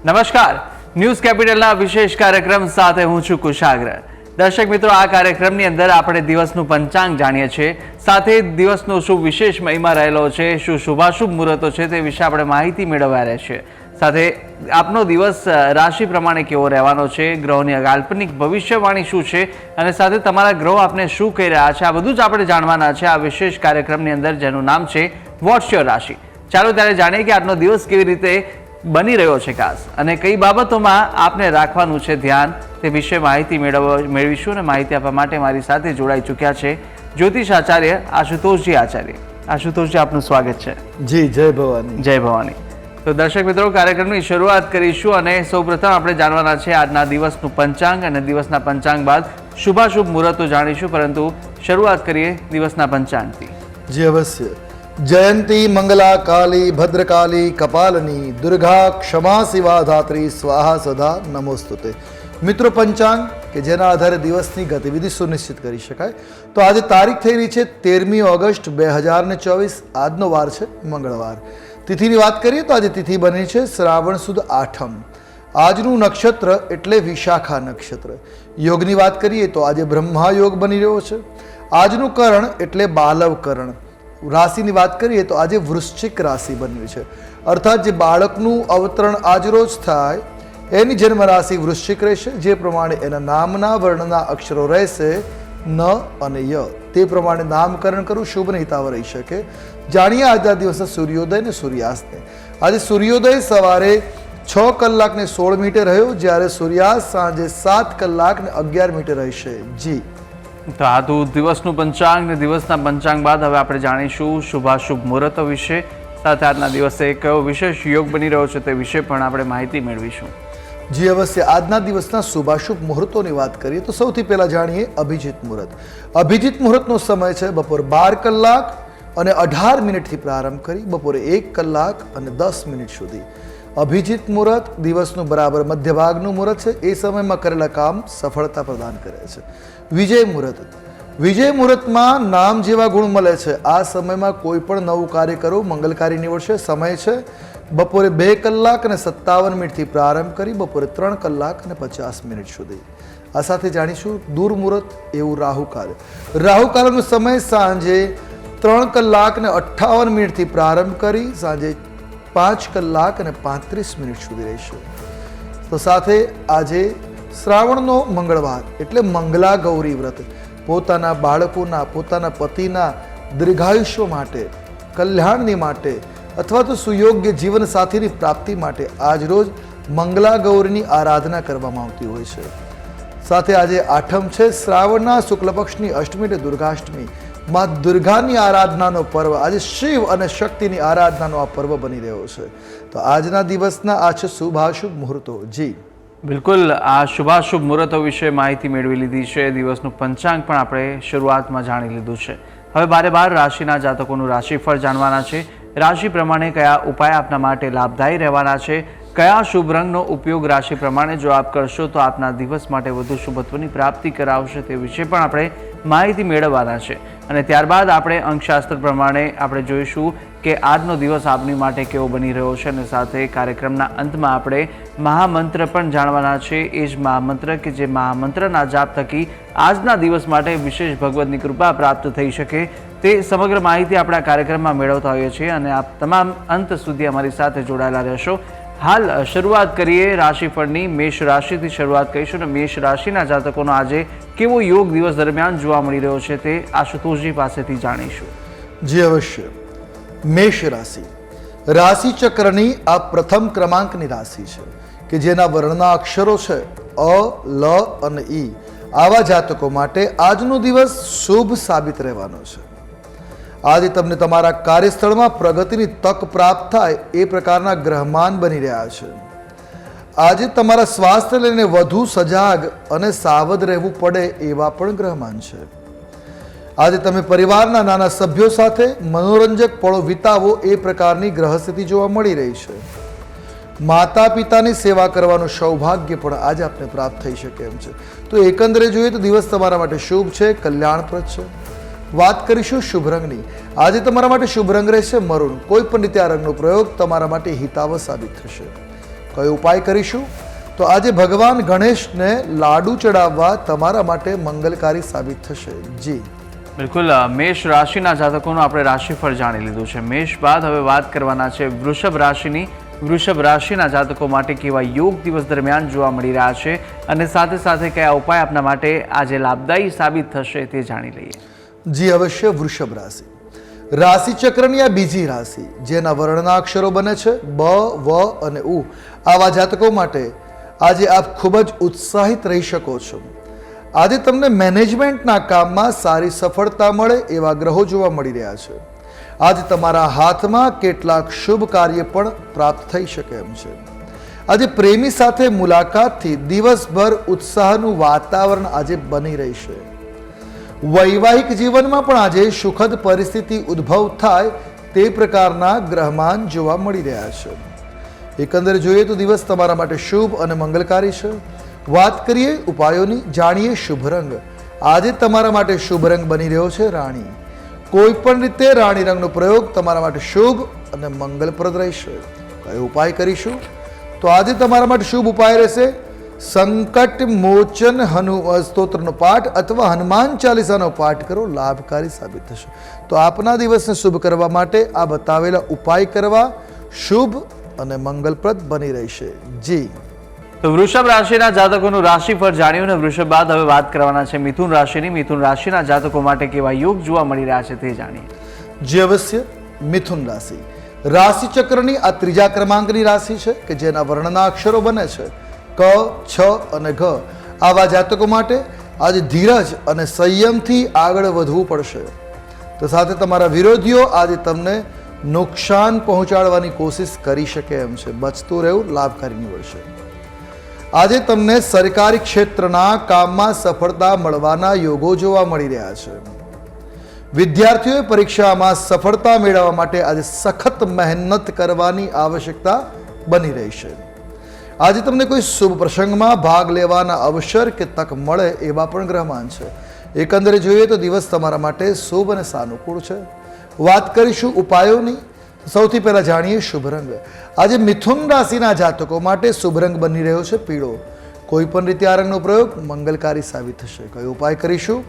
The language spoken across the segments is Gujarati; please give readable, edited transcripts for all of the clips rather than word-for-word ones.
નમસ્કાર, ન્યૂઝ કેપિટલના વિશેષ કાર્યક્રમ સાથે હું છું કુશાગ્ર. દર્શક મિત્રો, આ કાર્યક્રમની અંદર આપણે દિવસનું પંચાંગ જાણીએ છીએ, સાથે દિવસનો શું વિશેષ મહિમા રહેલો છે, શું શુભાશુભ મુહૂર્તો છે તે વિશે આપણે માહિતી મેળવ્યા રહે છે. સાથે આપનો દિવસ રાશિ પ્રમાણે કેવો રહેવાનો છે, ગ્રહોની કાલ્પનિક ભવિષ્યવાણી શું છે અને સાથે તમારા ગ્રહો આપને શું કહી રહ્યા છે, આ બધું જ આપણે જાણવાના છે આ વિશેષ કાર્યક્રમની અંદર, જેનું નામ છે વોટ્સ યોર રાશિ. ચાલો ત્યારે જાણીએ કે આજનો દિવસ કેવી રીતે બની રહ્યો છે ખાસ અને કઈ બાબતોમાં આપને રાખવાનું છે ધ્યાન, તે વિશે માહિતી મેળવીશું. અને માહિતી આપવા માટે મારી સાથે જોડાઈ ચૂક્યા છે જ્યોતિષ આચાર્ય આશુતોષજી આચાર્ય. આશુતોષજી, આપનું સ્વાગત છે. જી, જય ભવાની. જય ભવાની. તો દર્શક મિત્રો, કાર્યક્રમની શરૂઆત કરીશું અને સૌપ્રથમ આપણે જાણવાના છે આજના દિવસનું પંચાંગ અને દિવસના પંચાંગ બાદ શુભાશુભ મુહૂર્તો જાણીશું, પરંતુ શરૂઆત કરીએ દિવસના પંચાંગથી. જી અવશ્ય. જયંતી મંગલા કાલી ભદ્રકાલી કપાલની દુર્ગા ક્ષમા શિવા ધાત્રી સ્વાહા સદા નમોસ્તુતે. મિત્રો, પંચાંગ કે જેના આધારે દિવસની ગતિવિધિ સુનિશ્ચિત કરી શકાય. તો આજે તારીખ થઈ રહી છે 13મી ઓગસ્ટ 2024. આજનો વાર છે મંગળવાર. તિથિની વાત કરીએ તો આજે તિથિ બની છે શ્રાવણ સુદ આઠમ. આજનું નક્ષત્ર એટલે વિશાખા નક્ષત્ર. યોગની વાત કરીએ તો આજે બ્રહ્મા યોગ બની રહ્યો છે. આજનું કરણ એટલે બાલવ કરણ. રાશિની વાત કરીએ તો આજે વૃશ્ચિક રાશિ બન્યું છે, અર્થાત જે બાળકનું અવતરણ આજરોજ થાય એની જન્મ રાશિ વૃશ્ચિક રહેશે. જે પ્રમાણે એના નામના વર્ણના અક્ષરો રહેશે ન અને ય, તે પ્રમાણે નામકરણ કરવું શુભ અને હિતાવ રહી શકે. જાણીએ આજના દિવસના સૂર્યોદય અને સૂર્યાસ્તને. આજે સૂર્યોદય સવારે 6 કલાક ને 16 મિનિટે રહ્યો, જ્યારે સૂર્યાસ્ત સાંજે 7 કલાક ને 11 મિનિટે રહેશે. જી, તો આ તો દિવસનું પંચાંગ ને દિવસના પંચાંગ બાદ હવે આપણે જાણીશું શુભાશુભ મુહૂર્તો વિશે. સાથે આજના દિવસે કયો વિશેષ યોગ બની રહ્યો છે તે વિશે પણ આપણે માહિતી મેળવીશું. જી અવશ્ય. આજના દિવસના શુભાશુભ મુહૂર્તોની વાત કરીએ તો સૌથી પહેલા જાણીએ અભિજીત મુહૂર્ત. અભિજીત મુહૂર્તનો સમય છે બપોર 12 કલાક અને 18 મિનિટથી પ્રારંભ કરી બપોરે 1 કલાક અને 10 મિનિટ સુધી. અભિજીત મુહૂર્ત દિવસનું બરાબર મધ્ય ભાગનું મુહૂર્ત છે. એ સમયમાં કરેલા કામ સફળતા પ્રદાન કરે છે. વિજય મુહૂર્ત. વિજય મુહૂર્તમાં નામ જેવા ગુણ મળે છે. આ સમયમાં કોઈ પણ નવું કાર્ય કરવું મંગલકારી નીવડશે. સમય છે બપોરે 2 કલાક અને 57 મિનિટથી પ્રારંભ કરી બપોરે 3 કલાક અને 50 મિનિટ સુધી. આ સાથે જાણીશું દુર્મુહૂર્ત એવું રાહુકાળ. રાહુકાળનો સમય સાંજે 3 કલાક અને 58 મિનિટથી પ્રારંભ કરી સાંજે 5 કલાક અને 35 મિનિટ સુધી રહેશે. તો સાથે આજે શ્રાવણનો મંગળવાર એટલે મંગલા ગૌરી વ્રત. પોતાના બાળકોના, પોતાના પતિના દીર્ઘાયુષ્ય માટે, કલ્યાણની માટે અથવા તો સુયોગ્ય જીવન સાથીની પ્રાપ્તિ માટે આજરોજ મંગલા ગૌરીની આરાધના કરવામાં આવતી હોય છે. સાથે આજે આઠમ છે, શ્રાવણના શુક્લ પક્ષની અષ્ટમી એટલે દુર્ગાષ્ટમી. માં દુર્ગાની આરાધનાનો પર્વ. આજે શિવ અને શક્તિની આરાધનાનો આ પર્વ બની રહ્યો છે. તો આજના દિવસના આ છે શુભાશુભ મુહૂર્તો. જી બિલકુલ, આ શુભાશુભ મુહૂર્તો વિશે માહિતી મેળવી લીધી છે. દિવસનું પંચાંગ પણ આપણે શરૂઆતમાં જાણી લીધું છે. હવે 12 રાશિના જાતકોનું રાશિફળ જાણવાના છે. રાશિ પ્રમાણે કયા ઉપાય આપના માટે લાભદાયી રહેવાના છે, કયા શુભ રંગનો ઉપયોગ રાશિ પ્રમાણે જો આપ કરશો તો આપના દિવસ માટે વધુ શુભત્વની પ્રાપ્તિ કરાવશે, તે વિશે પણ આપણે માહિતી મેળવવાના છે. અને ત્યારબાદ આપણે અંકશાસ્ત્ર પ્રમાણે આપણે જોઈશું કે આજનો દિવસ આપની માટે કેવો બની રહ્યો છે. અને સાથે કાર્યક્રમના અંતમાં આપણે મહામંત્ર પણ જાણવાના છે. એ જ મહામંત્ર કે જે મહામંત્રના જાપ થકી આજના દિવસ માટે વિશેષ ભગવદની કૃપા પ્રાપ્ત થઈ શકે, તે સમગ્ર માહિતી આપણા કાર્યક્રમમાં મેળવતા હોઈએ છીએ અને આપ તમામ અંત સુધી અમારી સાથે જોડાયેલા રહેશો. હાલ શરૂઆત કરીએ રાશિફળની. મેષ રાશિથી શરૂઆત કરીશું અને મેષ રાશિના જાતકોનો આજે કેવો યોગ દિવસ દરમિયાન જોવા મળી રહ્યો છે તે આશુતોષજી પાસેથી જાણીશું. જી અવશ્ય. મેષ રાશિ રાશિ ચક્રની આ પ્રથમ ક્રમાંકની રાશિ છે કે જેના વર્ણના અક્ષરો છે અ, લ અને ઈ. આવા જાતકો માટે આજનો દિવસ શુભ સાબિત રહેવાનો છે. આજે તમને તમારા કાર્યસ્થળમાં પ્રગતિની તક પ્રાપ્ત થાય એ પ્રકારના ગ્રહમાન બની રહ્યા છે. આજે તમારા સ્વાસ્થ્ય લઈને વધુ સજાગ અને સાવધ રહેવું પડે એવા પણ ગ્રહમાન છે. આજે તમે પરિવારના નાના સભ્યો સાથે મનોરંજક પળો વિતાવો એ પ્રકારની ગ્રહસ્થિતિ જોવા મળી રહી છે. માતા પિતાની સેવા કરવાનું સૌભાગ્ય પણ આજે આપને પ્રાપ્ત થઈ શકે એમ છે. તો એકંદરે જોઈએ તો દિવસ તમારા માટે શુભ છે, કલ્યાણપ્રદ છે. વાત કરીશું શુભ રંગની. આજે તમારા માટે શુભ રંગ રહેશે મરૂન. કોઈ પણ રીતે આ રંગનો પ્રયોગ તમારા માટે હિતાવ સાબિત થશે. કયો ઉપાય કરીશું? તો આજે ભગવાન ગણેશને લાડુ ચડાવવા તમારા માટે મંગલકારી સાબિત થશે. જી બિલકુલ, મેષ રાશિના જાતકોનું આપણે રાશિફળ જાણી લીધું છે. મેષ બાદ હવે વાત કરવાના છે વૃષભ રાશિની. વૃષભ રાશિના જાતકો માટે કેવા યોગ દિવસ દરમિયાન જોવા મળી રહ્યા છે અને સાથે સાથે કયા ઉપાય આપના માટે આજે લાભદાયી સાબિત થશે તે જાણી લઈએ. જી અવશ્ય. વૃષભ રાશિ રાશિ ચક્રની આ બીજી રાશિ જેના વર્ણના અક્ષરો બને છે બ, વ અને ઉ. આવા જાતકો માટે આજે આપ ખૂબ જ ઉત્સાહિત રહી શકો છો. આજે તમને મેનેજમેન્ટના કામમાં સારી સફળતા મળે એવા ગ્રહો જોવા મળી રહ્યા છે. આજે તમારા હાથમાં કેટલાક શુભ કાર્ય પણ પ્રાપ્ત થઈ શકે એમ છે. આજે પ્રેમી સાથે મુલાકાતથી દિવસભર ઉત્સાહનું વાતાવરણ આજે બની રહેશે. વૈવાહિક જીવનમાં પણ આજે સુખદ પરિસ્થિતિ ઉદ્ભવ થાય તે પ્રકારના ગ્રહમાન જોવા મળી રહ્યા છે. એકંદરે જોઈએ તો દિવસ તમારા માટે શુભ અને મંગલકારી છે. વાત કરીએ ઉપાયોની, જાણીએ શુભ રંગ. આજે તમારા માટે શુભ રંગ બની રહ્યો છે રાણી. કોઈ પણ રીતે રાણી રંગનો પ્રયોગ તમારા માટે શુભ અને મંગલપ્રદ રહેશે. કયો ઉપાય કરીશું? તો આજે તમારા માટે શુભ ઉપાય રહેશે સંકટ મોચન સ્તોત્રનો પાઠ અથવા હનુમાન ચાલીસાનો પાઠ કરો, લાભકારી સાબિત થશે. તો આપના દિવસને શુભ કરવા માટે આ બતાવેલા ઉપાય કરવા શુભ અને મંગલપ્રદ બની રહેશે. જી તો વૃષભ રાશિના જાતકોનું રાશિફળ જાણ્યું ને વૃષભ બાદ હવે વાત કરવાના છે મિથુન રાશિની. મિથુન રાશિના જાતકો માટે કેવા યોગ જોવા મળી રહ્યા છે તે જાણીએ. જે અવશ્ય. મિથુન રાશિ રાશિ ચક્રની આ ત્રીજા ક્રમાંકની રાશિ છે કે જેના વર્ણના અક્ષરો બને છે ક, છ અને ઘ. આવા જાતકો માટે આજે ધીરજ અને સંયમથી આગળ વધવું પડશે. તો સાથે તમારા વિરોધીઓ આજે તમને નુકસાન પહોંચાડવાની કોશિશ કરી શકે એમ છે. બચતું રહેવું લાભકારી નીવડશે. આજે તમને સરકારી ક્ષેત્રના કામમાં સફળતા મળવાના યોગો જોવા મળી રહ્યા છે. વિદ્યાર્થીઓએ પરીક્ષામાં સફળતા મેળવવા માટે આજે સખત મહેનત કરવાની આવશ્યકતા બની રહેશે. આજે તમને કોઈ શુભ પ્રસંગમાં ભાગ લેવાના અવસર કે તક મળે એવા પણ ગ્રહમાન છે. એકંદરે જોઈએ તો દિવસ તમારા માટે શુભ અને સાનુકૂળ છે. વાત કરીશું ઉપાયોની. સૌથી પહેલા જાણીએ શુભ રંગ. આજે મિથુન રાશિના જાતકો માટે શુભ રંગ બની રહ્યો છે પીળો. કોઈ પણ રીતે આ રંગનો પ્રયોગ મંગલકારી સાબિત થશે. કયો ઉપાય કરીશું?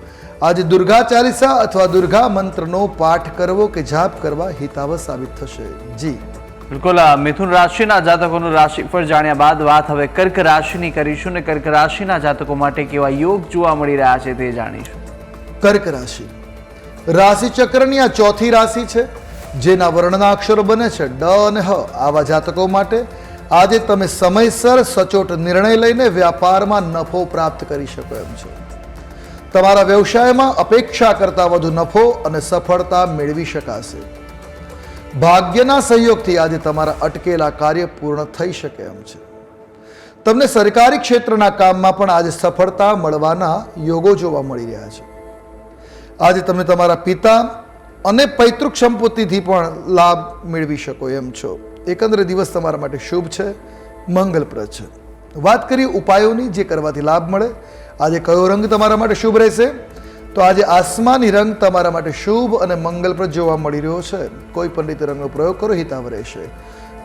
આજે દુર્ગા ચાલીસા અથવા દુર્ગા મંત્રનો પાઠ કરવો કે જાપ કરવા હિતાવહ સાબિત થશે. જી બિલકુલ, મિથુન રાશિના જાતકોનું રાશિફળ જાણ્યા બાદ વાત હવે કર્ક રાશિની કરીશું ને કર્ક રાશિના જાતકો માટે કેવા યોગ જોવા મળી રહ્યા છે તે જાણીશું. કર્ક રાશિ રાશિ ચક્રની આ ચોથી રાશિ છે જેના વર્ણના અક્ષરો બને છે ડ અને હ. આવા જાતકો માટે આજે તમે સમયસર સચોટ નિર્ણય લઈને વ્યાપારમાં નફો પ્રાપ્ત કરી શકો એમ છે. તમારા વ્યવસાયમાં અપેક્ષા કરતાં વધુ નફો અને સફળતા મેળવી શકાશે. ભાગ્યના સહયોગથી આજે તમારા અટકેલા કાર્ય પૂર્ણ થઈ શકે એમ છે. તમને સરકારી ક્ષેત્રના કામમાં પણ આજે સફળતા મળવાના યોગો જોવા મળી રહ્યા છે. આજે તમે તમારા પિતા અને પૈતૃક સંપત્તિથી પણ લાભ મેળવી શકો એમ છો. એકંદરે દિવસ તમારા માટે શુભ છે, મંગલપ્રદ છે. વાત કરીએ ઉપાયોની જે કરવાથી લાભ મળે. આજે કયો રંગ તમારા માટે શુભ રહેશે? તો આજે આસમાની રંગ તમારા માટે શુભ અને મંગલપ્રદ જોવા મળી રહ્યો છે. કોઈ પણ રીતે રંગનો પ્રયોગ કરો, હિતાવ રહેશે.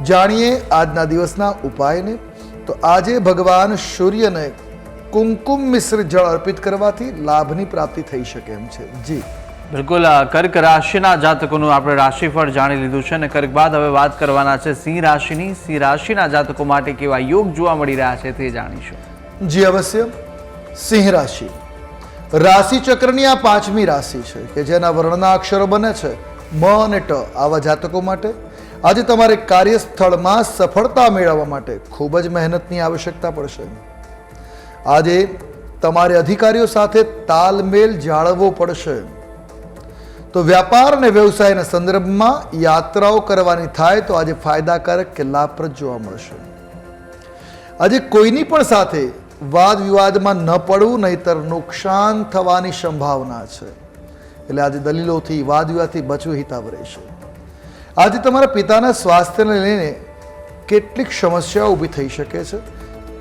જાણીએ આજના દિવસના ઉપાયને. તો આજે ભગવાન સૂર્યને કુમકુમ મિશ્રિત જળ અર્પિત કરવાથી લાભની પ્રાપ્તિ થઈ શકે એમ છે. જી બિલકુલ, કર્ક રાશિના જાતકોનું આપણે રાશિફળ જાણી લીધું છે અને કર્ક બાદ હવે વાત કરવાના છે સિંહ રાશિની. સિંહ રાશિના જાતકો માટે કેવા યોગ જોવા મળી રહ્યા છે તે જાણીશું. જી અવશ્ય. સિંહ રાશિ રાશિ ચક્રની આ પાંચમી રાશિ છે કે જેના વર્ણના અક્ષરો બને છે મ અને ટ. આવા જાતકો માટે આજે તમારે કાર્યસ્થળમાં સફળતા મેળવવા માટે ખૂબ જ મહેનતની આવશ્યકતા પડશે. આજે તમારે અધિકારીઓ સાથે તાલમેલ જાળવવો પડશે. તો વ્યાપાર અને વ્યવસાયના સંદર્ભમાં યાત્રાઓ કરવાની થાય તો આજે ફાયદાકારક કે લાભપ્રદ જોવા મળશે. આજે કોઈની પણ સાથે વાદ વિવાદમાં ન પડવું, નહીતર નુકસાન થવાની સંભાવના છે. એટલે આજે દલીલોથી વાદ વિવાદથી બચવું હિતાવ રહેશે. આજે તમારા પિતાના સ્વાસ્થ્યને લઈને કેટલીક સમસ્યાઓ ઊભી થઈ શકે છે.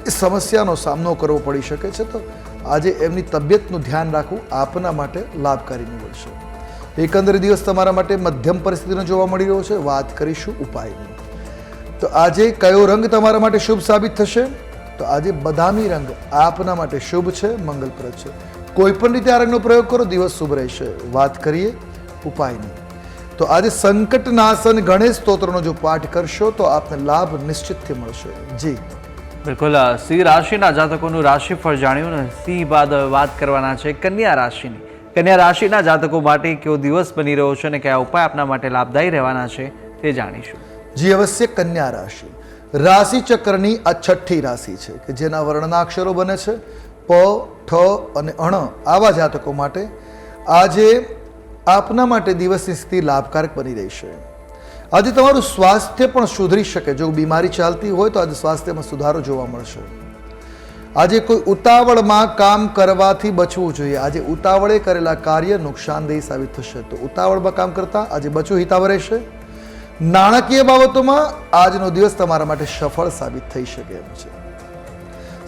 એ સમસ્યાનો સામનો કરવો પડી શકે છે. તો આજે એમની તબિયતનું ધ્યાન રાખવું આપના માટે લાભકારી નીવડશે. એકંદરે દિવસ તમારા માટે મધ્યમ પરિસ્થિતિનો જોવા મળી રહ્યો છે. વાત કરીશું ઉપાયની. તો આજે કયો રંગ તમારા માટે શુભ સાબિત થશે? તો આજે બદામી રંગ આપના માટે શુભ છે, મંગલપ્રદ છે. કોઈ પણ રીતે આ રંગનો પ્રયોગ કરો, દિવસ શુભ રહેશે. વાત કરીએ ઉપાયની. તો આજે સંકટનાશન ગણેશ સ્તોત્રનો જો પાઠ કરશો તો આપને લાભ નિશ્ચિતથી મળશે. જી બિલકુલ. સિંહ રાશિના જાતકોનું રાશિફળ જાણ્યું ને સિંહ બાદ હવે વાત કરવાના છે કન્યા રાશિની. કન્યા રાશિના જાતકો માટે કેવો દિવસ બની રહ્યો છે અને કયા ઉપાય આપના માટે લાભદાયી રહેવાના છે તે જાણીશું. જી અવશ્ય. કન્યા રાશિ રાશિ ચક્રની આ છઠ્ઠી રાશિ છે કે જેના વર્ણના અક્ષરો બને છે પ, ઠ અને અણ. આવા જાતકો માટે આજે આપના માટે દિવસની સ્થિતિ લાભકારક બની રહેશે. આજે તમારું સ્વાસ્થ્ય પણ સુધરી શકે. જો બીમારી ચાલતી હોય તો આજે સ્વાસ્થ્યમાં સુધારો જોવા મળશે. આજે કોઈ ઉતાવળમાં કામ કરવાથી બચવું જોઈએ. આજે ઉતાવળે કરેલા કાર્ય નુકસાનદેહી સાબિત થશે, તો ઉતાવળમાં કામ કરતા આજે બચવું હિતાવ રહેશે. નાણાકીય બાબતોમાં આજનો દિવસ તમારા માટે સફળ સાબિત થઈ શકે એમ છે.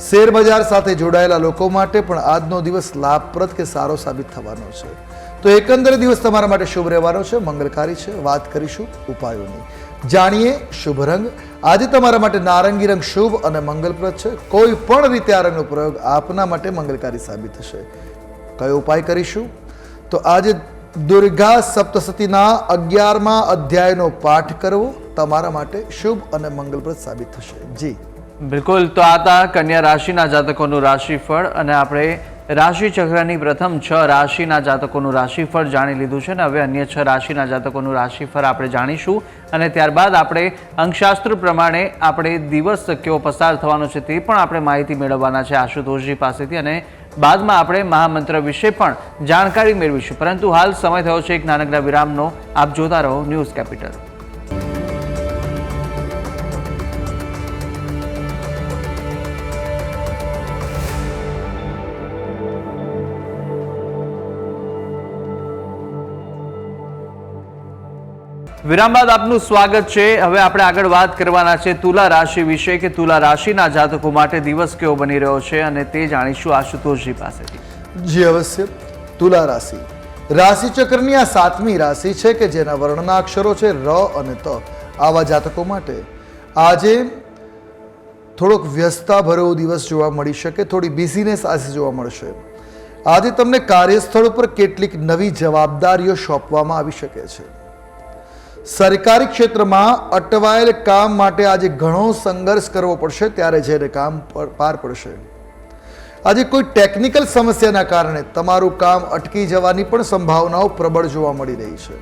શેર બજાર સાથે જોડાયેલા લોકો માટે પણ આજનો દિવસ લાભપ્રદ કે સારો સાબિત થવાનો છે. તો એકંદરે દિવસ તમારા માટે શુભ રહેવાનો છે, મંગલકારી છે. વાત કરીશું ઉપાયોની. જાણીએ શુભ રંગ. આજે તમારા માટે નારંગી રંગ શુભ અને મંગલપ્રદ છે. કોઈ પણ રીતે આ રંગનો પ્રયોગ આપના માટે મંગલકારી સાબિત થશે. કયો ઉપાય કરીશું? તો આજે દુર્ગા સપ્તશતીના 11મા અધ્યાયનો પાઠ કરવો તમારા માટે શુભ અને મંગલપ્રદ સાબિત થશે. જી બિલકુલ. તો આ હતા કન્યા રાશિના જાતકોનું રાશિફળ અને આપણે રાશિ ચક્રની પ્રથમ 6 રાશિના જાતકોનું રાશિફળ જાણી લીધું છે ને હવે અન્ય 6 રાશિના જાતકોનું રાશિફળ આપણે જાણીશું અને ત્યારબાદ આપણે અંકશાસ્ત્ર પ્રમાણે આપણે દિવસ કેવો પસાર થવાનો છે તે પણ આપણે માહિતી મેળવવાના છે આશુતોષજી પાસેથી અને બાદમાં આપણે મહામંત્ર વિશે પણ જાણકારી મેળવીશું. પરંતુ હાલ સમય થયો છે એક નાનકડા વિરામનો. આપ જોતા રહો ન્યૂઝ કેપિટલ. વિરામ બાદ આપનું સ્વાગત છે. હવે આપણે આગળ વાત કરવાના છે તુલા રાશિ વિશે કે તુલા રાશિના જાતકો માટે દિવસ કેવો બની રહ્યો છે અને તે જાણીશું આશુતોષજી પાસેથી. જી અવશ્ય. તુલા રાશિ રાશિ ચક્રની આ 7મી રાશિ છે કે જેના વર્ણના અક્ષરો છે ર અને ત. આવા જાતકો માટે આજે થોડોક વ્યસ્તતાભર્યો દિવસ જોવા મળી શકે. થોડી બિઝીનેસ આજે જોવા મળશે. આજે તમને કાર્યસ્થળ ઉપર કેટલીક નવી જવાબદારીઓ સોંપવામાં આવી શકે છે. સરકારી ક્ષેત્રમાં અટવાયેલ કામ માટે આજે ઘણો સંઘર્ષ કરવો પડશે, ત્યારે જઈને કામ પાર પડશે. આજે કોઈ ટેકનિકલ સમસ્યાના કારણે તમારું કામ અટકી જવાની પણ સંભાવનાઓ પ્રબળ જોવા મળી રહી છે.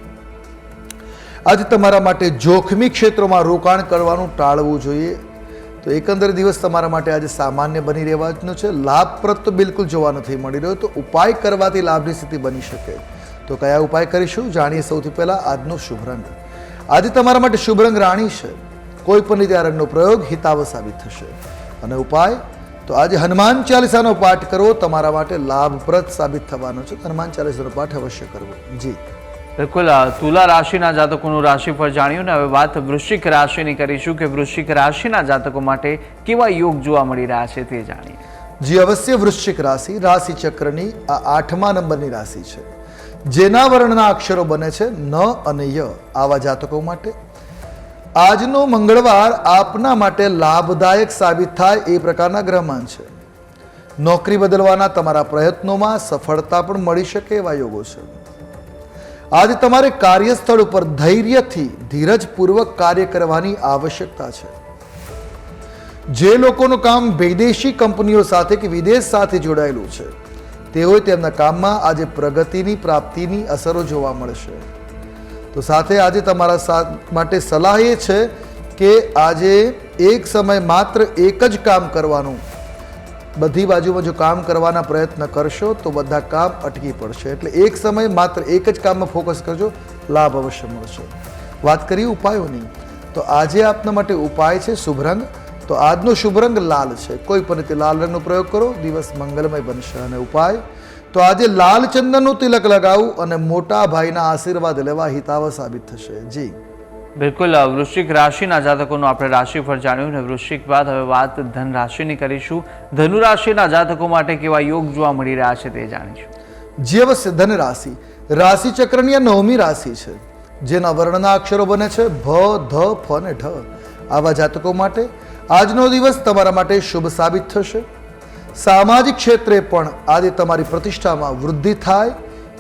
આજે તમારા માટે જોખમી ક્ષેત્રોમાં રોકાણ કરવાનું ટાળવું જોઈએ. તો એકંદર દિવસ તમારા માટે આજે સામાન્ય બની રહેવાનો છે. લાભપ્રદ તો બિલકુલ જોવા નથી મળી રહ્યો. તો ઉપાય કરવાથી લાભની સ્થિતિ બની શકે. તો કયા ઉપાય કરીશું? જાણીએ સૌથી પહેલા આજનો શુભ રંગ. આજે તમારા માટે શુભ રંગ રાણી છે. કોઈ પણ રીતે આ રંગનો પ્રયોગ હિતાવ સાબિત થશે. અને ઉપાય તો આજે હનુમાન ચાલીસાનો પાઠ કરવો તમારા માટે લાભપ્રદ સાબિત થવાનો છે. હનુમાન ચાલીસાનો પાઠ અવશ્ય કરવો. જી બિલકુલ. તુલા રાશિના જાતકોનું રાશિફળ જાણ્યું ને હવે વાત વૃશ્ચિક રાશિની કરીશું કે વૃશ્ચિક રાશિના જાતકો માટે કેવા યોગ જોવા મળી રહ્યા છે તે જાણીએ. જી અવશ્ય. વૃશ્ચિક રાશિ રાશિ ચક્રની આ 8મા નંબરની રાશિ છે જેના વર્ણના અક્ષરો બને છે ન અને ય. આવા જાતકો માટે આજનો મંગળવાર આપના માટે લાભદાયક સાબિત થાય એ પ્રકારના ગ્રહમાન છે. નોકરી બદલવાના તમારા પ્રયત્નોમાં સફળતા પણ મળી શકે એવા યોગો છે. આજે તમારે કાર્યસ્થળ ઉપર ધૈર્યથી ધીરજપૂર્વક કાર્ય કરવાની આવશ્યકતા છે. જે લોકોનું કામ વિદેશી કંપનીઓ સાથે કે વિદેશ સાથે જોડાયેલું છે તેઓએ તેમના કામમાં આજે પ્રગતિની પ્રાપ્તિની અસરો જોવા મળશે. તો સાથે આજે તમારા માટે સલાહ એ છે કે આજે એક સમય માત્ર એક જ કામ કરવાનું. બધી બાજુમાં જો કામ કરવાના પ્રયત્ન કરશો તો બધા કામ અટકી પડશે. એટલે એક સમય માત્ર એક જ કામમાં ફોકસ કરજો, લાભ અવશ્ય મળશે. વાત કરીએ ઉપાયોની. તો આજે આપના માટે ઉપાય છે શુભ રંગ. તો આજનો શુભ રંગ લાલ છે. કોઈ પણ રીતે લાલ રંગનો પ્રયોગ કરો, દિવસ મંગલમય બનશે. અને ઉપાય તો આજે લાલ ચંદનનું તિલક લગાવવું અને મોટા ભાઈના આશીર્વાદ લેવા હિતાવ સાબિત થશે. જી બિલકુલ. વૃશ્ચિક રાશિના જાતકોનું આપણે રાશિફળ જાણ્યું ને વૃશ્ચિક બાદ હવે વાત ધન રાશિની કરીશું. ધનુ રાશિના જાતકો માટે કેવા યોગ જોવા મળી રહ્યા છે તે જાણીશું. જે અવશ્ય. ધન રાશિ રાશિ ચક્રની આ 9મી રાશિ છે જેના વર્ણના અક્ષરો બને છે ભ, ધ, ફ અને ઢ. આવા જાતકો માટે આજનો દિવસ તમારા માટે શુભ સાબિત થશે. સામાજિક ક્ષેત્રે પણ આજે તમારી પ્રતિષ્ઠામાં વૃદ્ધિ થાય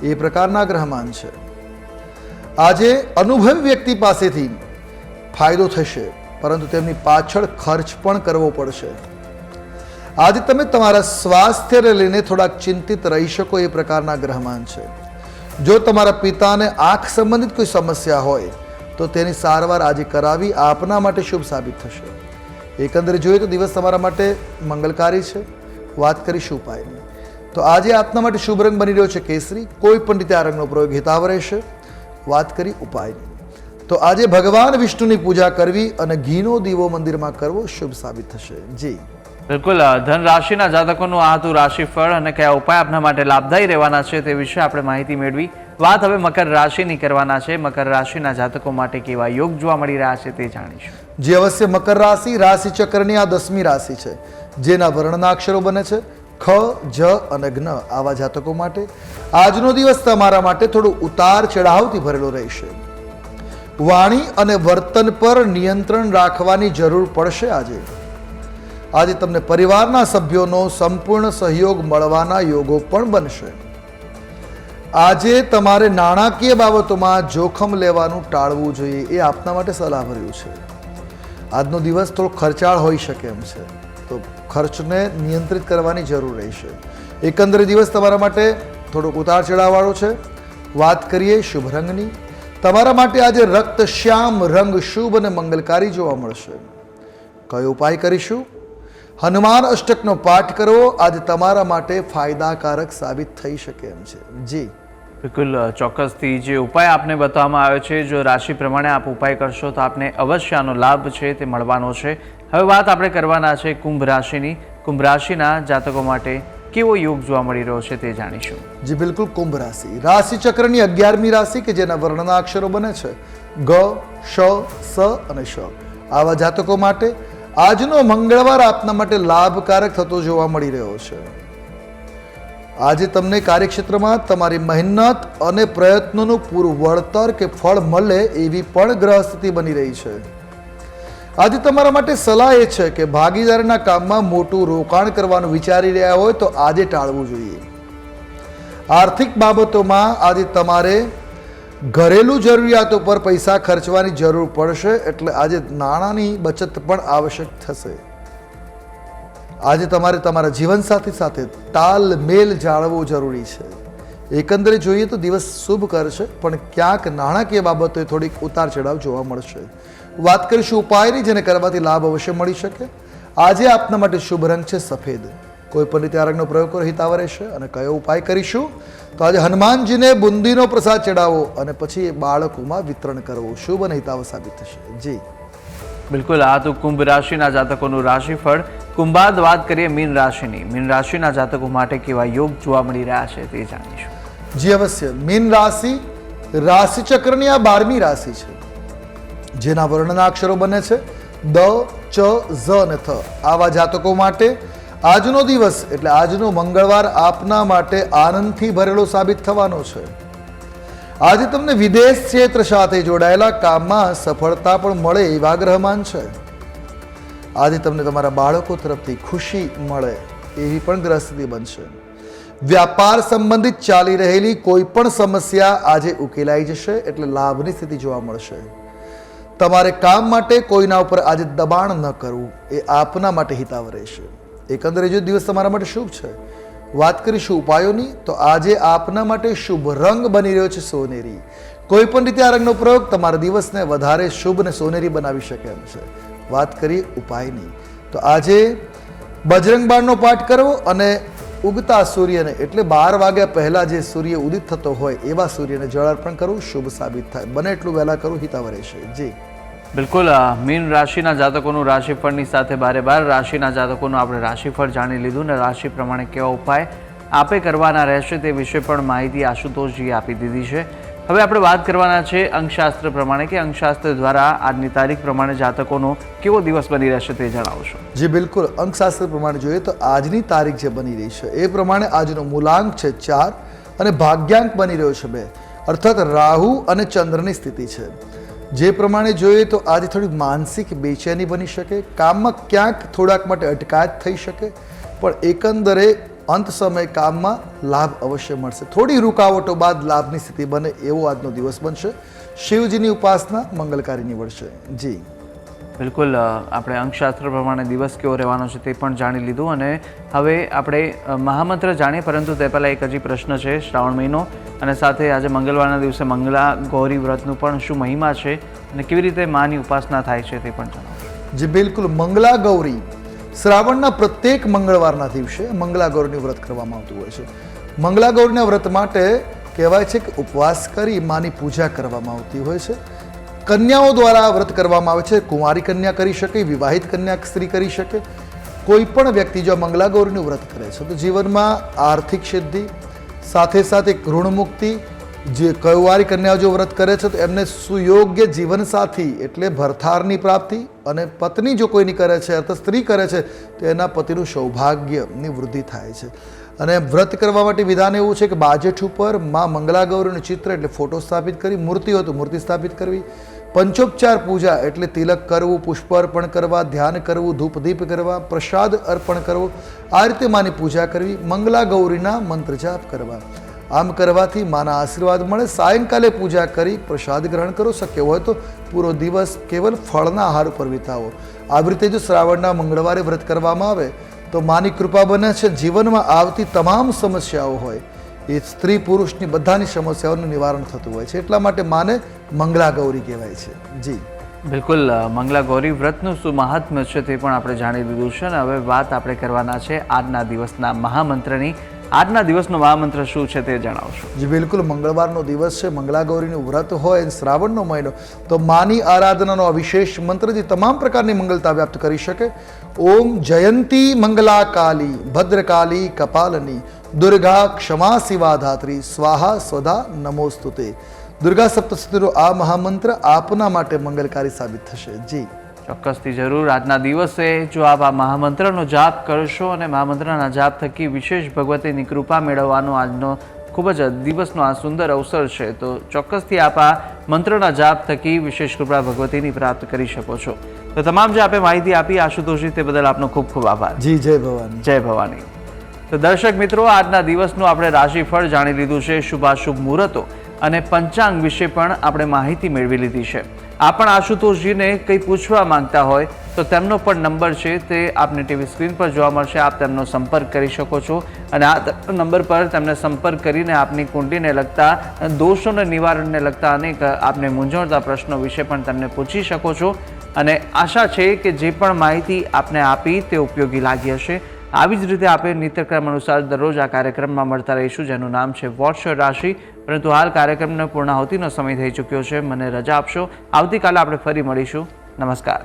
એ પ્રકારના ગ્રહમાન છે. આજે અનુભવી વ્યક્તિ પાસેથી ફાયદો થશે, પરંતુ તેમની પાછળ ખર્ચ પણ કરવો પડશે. આજે તમે તમારા સ્વાસ્થ્યને લઈને થોડાક ચિંતિત રહી શકો એ પ્રકારના ગ્રહમાન છે. જો તમારા પિતાને આંખ સંબંધિત કોઈ સમસ્યા હોય તો તેની સારવાર આજે કરાવી આપના માટે શુભ સાબિત થશે. એકંદરે જોઈએ તો દિવસ તમારા માટે મંગલકારી છે. વાત કરીશું ઉપાયની, તો આજે આપના માટે શુભ રંગ બની રહ્યો છે કેસરી. કોઈ પણ રીતે આ રંગનો પ્રયોગ હિતાવ રહેશે. વાત કરી ઉપાયની, તો આજે ભગવાન વિષ્ણુની પૂજા કરવી અને ઘીનો દીવો મંદિરમાં કરવો શુભ સાબિત થશે. જી બિલકુલ, ધન રાશિના જાતકોનું આ હતું રાશિફળ અને કયા ઉપાય આપના માટે લાભદાયી રહેવાના છે તે વિશે આપણે માહિતી મેળવી. વાત હવે મકર રાશિની કરવાના છે. મકર રાશિના જાતકો માટે કેવા યોગ જોવા મળી રહ્યા છે તે જાણીશું. જે અવશ્ય મકર રાશિ રાશિ ચક્રની આ 10મી રાશિ છે, જેના વર્ણના અક્ષરો બને છે ખ, જ અને જ્ઞ. આવા જાતકો માટે આજનો દિવસ તમારા માટે થોડું ઉતાર ચઢાવથી ભરેલો રહેશે. વાણી અને વર્તન પર નિયંત્રણ રાખવાની જરૂર પડશે. આજે તમને પરિવારના સભ્યોનો સંપૂર્ણ સહયોગ મળવાના યોગો પણ બનશે. આજે તમારે નાણાકીય બાબતોમાં જોખમ લેવાનું ટાળવું જોઈએ, એ આપના માટે સલાહભર્યું છે. આજનો દિવસ થોડો ખર્ચાળ હોઈ શકે એમ છે, તો ખર્ચને નિયંત્રિત કરવાની જરૂર રહેશે. એકંદરે દિવસ તમારા માટે થોડોક ઉતાર ચઢાવવાળો છે. વાત કરીએ શુભ રંગની, તમારા માટે આજે રક્તશ્યામ રંગ શુભ અને મંગલકારી જોવા મળશે. કયો ઉપાય કરીશું? હનુમાન અષ્ટકનો પાઠ કરવો આજે તમારા માટે ફાયદાકારક સાબિત થઈ શકે એમ છે. જી બિલકુલ, ચોક્કસથી જે ઉપાય આપને બતાવવામાં આવ્યો છે, જો રાશિ પ્રમાણે આપ ઉપાય કરશો તો આપને અવશ્ય આનો લાભ છે તે મળવાનો છે. હવે વાત આપણે કરવાના છે કુંભ રાશિની. કુંભ રાશિના જાતકો માટે કેવો યોગ જોવા મળી રહ્યો છે તે જાણીશું. જી બિલકુલ, કુંભ રાશિ રાશિ ચક્રની 11મી રાશિ કે જેના વર્ણના અક્ષરો બને છે ગ, શ, સ અને શ. આવા જાતકો માટે આજનો મંગળવાર આપના માટે લાભકારક થતો જોવા મળી રહ્યો છે. આજે તમને કાર્યક્ષેત્રમાં તમારી મહેનત અને પ્રયત્નોનું પૂરું વળતર કે ફળ મળે એવી પણ ગ્રહ સ્થિતિ બની રહી છે. આજે તમારા માટે સલાહ એ છે કે ભાગીદારીના કામમાં મોટું રોકાણ કરવાનું વિચારી રહ્યા હોય તો આજે ટાળવું જોઈએ. આર્થિક બાબતોમાં આજે તમારે ઘરેલું જરૂરિયાતો પર પૈસા ખર્ચવાની જરૂર પડશે, એટલે આજે નાણાંની બચત પણ આવશ્યક થશે. આજે તમારે તમારા જીવનસાથી સાથે તાલમેલ જાળવવો જરૂરી છે. એકંદરે જોઈએ તો દિવસ શુભ કરશે, પણ ક્યાંક નાણાકીય બાબતોએ થોડીક ઉતાર ચઢાવ જોવા મળશે. વાત કરીશું ઉપાયની, જેને કરવાથી લાભ અવશ્ય મળી શકે. આજે આપના માટે શુભ રંગ છે સફેદ. કોઈ પણ રીતે આ રંગનો પ્રયોગ કરો હિતાવ રહેશે. અને કયો ઉપાય કરીશું? તો આજે હનુમાનજીને બુંદીનો પ્રસાદ ચડાવો અને પછી એ બાળકોમાં વિતરણ કરવું શુભ અને હિતાવ સાબિત થશે. જી બિલકુલ, આ તો કુંભ રાશિના જાતકોનું રાશિફળ. કુંભાદ વાત કરીએ મીન રાશિની. મીન રાશિના જાતકો માટે કેવા યોગ જોવા મળી રહ્યા છે તે જાણીશું. જી અવશ્ય, મીન રાશિ રાશિ ચક્રની આ 12મી રાશિ છે, જેના વર્ણના અક્ષરો બને છે દ, ચ, ઝ અને થ. આવા જાતકો માટે આજનો દિવસ એટલે આજનો મંગળવાર આપના માટે આનંદથી ભરેલો સાબિત થવાનો છે. આજે તમને વિદેશ ક્ષેત્ર સાથે જોડાયેલા કામમાં સફળતા પણ મળે એવા ગ્રહમાન છે. આજે તમને તમારા બાળકો તરફથી ખુશી મળે એવી પણ ગ્રહ સ્થિતિ બનશે. વ્યાપાર સંબંધિત ચાલી રહેલી કોઈ પણ સમસ્યા આજે ઉકેલાઈ જશે, એટલે લાભની સ્થિતિ જોવા મળશે. તમારે કામ માટે કોઈના ઉપર આજે દબાણ ન કરવું એ આપના માટે હિતાવ રહેશે. એકંદરે જો દિવસ તમારા માટે શુભ છે. વાત કરીશું ઉપાયોની, તો આજે આપના માટે શુભ રંગ બની રહ્યો છે સોનેરી. કોઈ પણ રીતે આ રંગનો પ્રયોગ તમારા દિવસને વધારે શુભ અને સોનેરી બનાવી શકે એમ છે. વાત કરીએ ઉપાયની, તો આજે બજરંગ બાણનો પાઠ કરવો અને ઉગતા સૂર્યને એટલે 12 વાગ્યા પહેલા જે સૂર્ય ઉદિત થતો હોય એવા સૂર્યને જળ અર્પણ કરવું શુભ સાબિત થાય. બને એટલું વહેલા કરવું હિતાવ રહેશે. જી બિલકુલ, મીન રાશિના જાતકોનું રાશિફળની સાથે 12 રાશિના જાતકોનું આપણે રાશિફળ જાણી લીધું ને રાશિ પ્રમાણે કેવા ઉપાય આપે કરવાના રહેશે તે વિશે પણ માહિતી આશુતોષજીએ આપી દીધી છે. હવે આપણે વાત કરવાના છે અંકશાસ્ત્ર પ્રમાણે કે અંકશાસ્ત્ર દ્વારા આજની તારીખ પ્રમાણે જાતકોનો કેવો દિવસ બની રહેશે તે જણાવશો. જી બિલકુલ, અંકશાસ્ત્ર પ્રમાણે જોઈએ તો આજની તારીખ જે બની રહી છે એ પ્રમાણે આજનો મૂલાંક છે 4 અને ભાગ્યાંક બની રહ્યો છે 2, અર્થાત રાહુ અને ચંદ્રની સ્થિતિ છે. જે પ્રમાણે જોઈએ તો આજે થોડી માનસિક બેચેની બની શકે, કામમાં ક્યાંક થોડાક માટે અટકાયત થઈ શકે, પણ એકંદરે અંત સમય કામમાં લાભ અવશ્ય મળશે. થોડી રૂકાવટો બાદ લાભની સ્થિતિ બને એવો આજનો દિવસ બનશે. શિવજીની ઉપાસના મંગલકારી નીવડશે. જી બિલકુલ, આપણે અંકશાસ્ત્ર પ્રમાણે દિવસ કેવો રહેવાનો છે તે પણ જાણી લીધું અને હવે આપણે મહામંત્ર જાણીએ, પરંતુ તે પહેલાં એક હજી પ્રશ્ન છે. શ્રાવણ મહિનો અને સાથે આજે મંગળવારના દિવસે મંગલા ગૌરી વ્રતનું પણ શું મહિમા છે અને કેવી રીતે માની ઉપાસના થાય છે તે પણ જણાવો. જી બિલકુલ, મંગલા ગૌરી શ્રાવણના પ્રત્યેક મંગળવારના દિવસે મંગલા ગૌરીનું વ્રત કરવામાં આવતું હોય છે. મંગલા ગૌરીના વ્રત માટે કહેવાય છે કે ઉપવાસ કરી માની પૂજા કરવામાં આવતી હોય છે. કન્યાઓ દ્વારા આ વ્રત કરવામાં આવે છે. કુંવારી કન્યા કરી શકે, વિવાહિત કન્યા સ્ત્રી કરી શકે. કોઈ પણ વ્યક્તિ જો મંગલા ગૌરીનું વ્રત કરે છે તો જીવનમાં આર્થિક સિદ્ધિ, સાથે સાથે ઋણ મુક્તિ. જે કુંવારી કન્યાઓ જો વ્રત કરે છે તો એમને સુયોગ્ય જીવનસાથી એટલે ભરથારની પ્રાપ્તિ, અને પત્ની જો કોઈની કરે છે અર્થાત સ્ત્રી કરે છે તો એના પતિનું સૌભાગ્યની વૃદ્ધિ થાય છે. અને વ્રત કરવા માટે વિધાન એવું છે કે બાજેઠ ઉપર માં મંગલા ગૌરીનું ચિત્ર એટલે ફોટો સ્થાપિત કરી, મૂર્તિ હોય તો મૂર્તિ સ્થાપિત કરવી, પંચોપચાર પૂજા એટલે તિલક કરવું, પુષ્પ અર્પણ કરવા, ધ્યાન કરવું, ધૂપદીપ કરવા, પ્રસાદ અર્પણ કરવું, આ રીતે માની પૂજા કરવી, મંગલા ગૌરીના મંત્ર જાપ કરવા. આમ કરવાથી માના આશીર્વાદ મળે. સાયંકાલે પૂજા કરી પ્રસાદ ગ્રહણ કરો. શક્ય હોય તો પૂરો દિવસ કેવલ ફળના આહાર ઉપર વિતાવો. આવી રીતે જો શ્રાવણના મંગળવારે વ્રત કરવામાં આવે તો માની કૃપા બને છે. જીવનમાં આવતી તમામ સમસ્યાઓ હોય એ સ્ત્રી પુરુષની બધાની સમસ્યાઓનું નિવારણ થતું હોય છે. એટલા માટે માને મંગલા ગૌરી કહેવાય છે. જી બિલકુલ, મંગલા ગૌરી વ્રતનું શું મહાત્મ્ય છે તે પણ આપણે જાણી લીધું છે. અને હવે વાત આપણે કરવાના છે આજના દિવસના મહામંત્રની. આજના દિવસનો મહામંત્ર શું છે તે જણાવશો. જી બિલકુલ, મંગળવારનો દિવસ છે, મંગલા ગૌરીનું વ્રત હોય અને શ્રાવણનો મહિનો, તો માની આરાધનાનો આ વિશેષ મંત્ર જે તમામ પ્રકારની મંગલતા વ્યાપ્ત કરી શકે. ઓમ જયંતી મંગલા કાલી ભદ્રકાલી કપાલની દુર્ગા ક્ષમા શિવા ધાત્રી સ્વાહા સ્વધા નમોસ્તુતે. દુર્ગા સપ્તશતીનો આ મહામંત્ર આપના માટે મંગલકારી સાબિત થશે. જી ચોક્કસથી જરૂર આજના દિવસે જો આપ આ મહામંત્રનો જાપ કરશો અને મહામંત્રના જાપ થકી વિશેષ ભગવતીની કૃપા મેળવવાનો આજનો ખૂબ જ દિવસનો આ સુંદર અવસર છે, તો ચોક્કસથી આપ આ મંત્રના જાપ થકી વિશેષ કૃપા ભગવતીની પ્રાપ્ત કરી શકો છો. તો તમામ જે આપે માહિતી આપી આશુતોષજી તે બદલ આપનો ખૂબ ખૂબ આભાર. જી જય ભવાની. જય ભવાની. તો દર્શક મિત્રો, આજના દિવસનું આપણે રાશિફળ જાણી લીધું છે, શુભાશુભ મુહૂર્તો અને પંચાંગ વિશે પણ આપણે માહિતી મેળવી લીધી છે. આ પણ આશુતોષજીને કંઈ પૂછવા માંગતા હોય તો તેમનો પણ નંબર છે તે આપને ટીવી સ્ક્રીન પર જોવા મળશે. આપ તેમનો સંપર્ક કરી શકો છો અને આ નંબર પર તેમને સંપર્ક કરીને આપની કુંડલીને લગતા દોષોને નિવારણને લગતા અનેક આપને મૂંઝવણતા પ્રશ્નો વિશે પણ તેમને પૂછી શકો છો. અને આશા છે કે જે પણ માહિતી આપને આપી તે ઉપયોગી લાગી હશે. આવી જ રીતે આપણે નિત્યક્રમ અનુસાર દરરોજ આ કાર્યક્રમમાં મળતા રહીશું, જેનું નામ છે વોટ્સ યોર રાશિ. પરંતુ હાલ કાર્યક્રમનો પૂર્ણાહુતિનો સમય થઈ ચૂક્યો છે. મને રજા આપશો. આવતીકાલે આપણે ફરી મળીશું. નમસ્કાર.